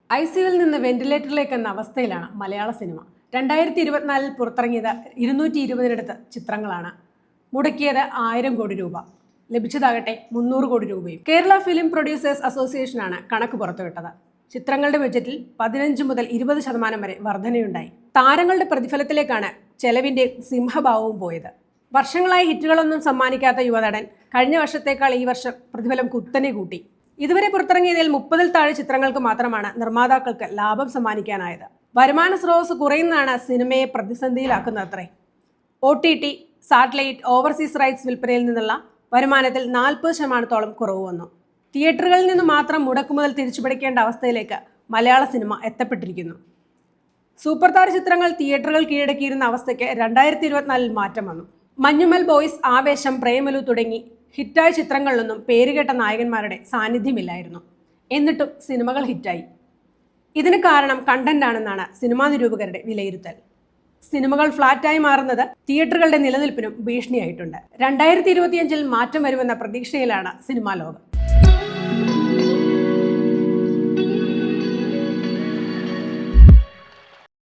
ICUവിൽ നിന്ന് വെന്റിലേറ്ററിലേക്ക് എന്ന അവസ്ഥയിലാണ് മലയാള സിനിമ. 2024 പുറത്തിറങ്ങിയത് 220-നടുത്ത് ചിത്രങ്ങളാണ്. മുടക്കിയത് 1000 കോടി രൂപ, ലഭിച്ചതാകട്ടെ 300 കോടി രൂപയും. കേരള ഫിലിം പ്രൊഡ്യൂസേഴ്സ് അസോസിയേഷനാണ് കണക്ക് പുറത്തുവിട്ടത്. ചിത്രങ്ങളുടെ ബജറ്റിൽ 15 മുതൽ 20% വരെ വർധനയുണ്ടായി. താരങ്ങളുടെ പ്രതിഫലത്തിലേക്കാണ് ചെലവിന്റെ സിംഹഭാവവും പോയത്. വർഷങ്ങളായി ഹിറ്റുകളൊന്നും സമ്മാനിക്കാത്ത യുവനടൻ കഴിഞ്ഞ വർഷത്തേക്കാൾ ഈ വർഷം പ്രതിഫലം കുത്തനെ കൂട്ടി. ഇതുവരെ പുറത്തിറങ്ങിയതിൽ 30-ൽ താഴെ ചിത്രങ്ങൾക്ക് മാത്രമാണ് നിർമ്മാതാക്കൾക്ക് ലാഭം സമ്മാനിക്കാനായത്. വരുമാന സ്രോതസ് കുറയുന്നതാണ് സിനിമയെ പ്രതിസന്ധിയിലാക്കുന്നത്രേ. OTT, സാറ്റലൈറ്റ്, ഓവർസീസ് റൈറ്റ്സ് വിൽപ്പനയിൽ നിന്നുള്ള വരുമാനത്തിൽ 40% കുറവ് വന്നു. തിയേറ്ററുകളിൽ നിന്ന് മാത്രം മുടക്കുമുതൽ തിരിച്ചുപിടിക്കേണ്ട അവസ്ഥയിലേക്ക് മലയാള സിനിമ എത്തപ്പെട്ടിരിക്കുന്നു. സൂപ്പർ താര ചിത്രങ്ങൾ തിയേറ്ററുകൾ കീഴടക്കിയിരുന്ന അവസ്ഥയ്ക്ക് 2024 മാറ്റം വന്നു. മഞ്ഞുമൽ ബോയ്സ്, ആവേശം, പ്രേമലു തുടങ്ങി ഹിറ്റായ ചിത്രങ്ങളിലൊന്നും പേരുകേട്ട നായകന്മാരുടെ സാന്നിധ്യമില്ലായിരുന്നു. എന്നിട്ടും സിനിമകൾ ഹിറ്റായി. ഇതിന് കാരണം കണ്ടന്റ് ആണെന്നാണ് സിനിമാ നിരൂപകരുടെ വിലയിരുത്തൽ. സിനിമകൾ ഫ്ലാറ്റായി മാറുന്നത് തിയേറ്ററുകളുടെ നിലനിൽപ്പിനും ഭീഷണിയായിട്ടുണ്ട്. 2025-ൽ മാറ്റം വരുമെന്ന പ്രതീക്ഷയിലാണ് സിനിമാ ലോകം.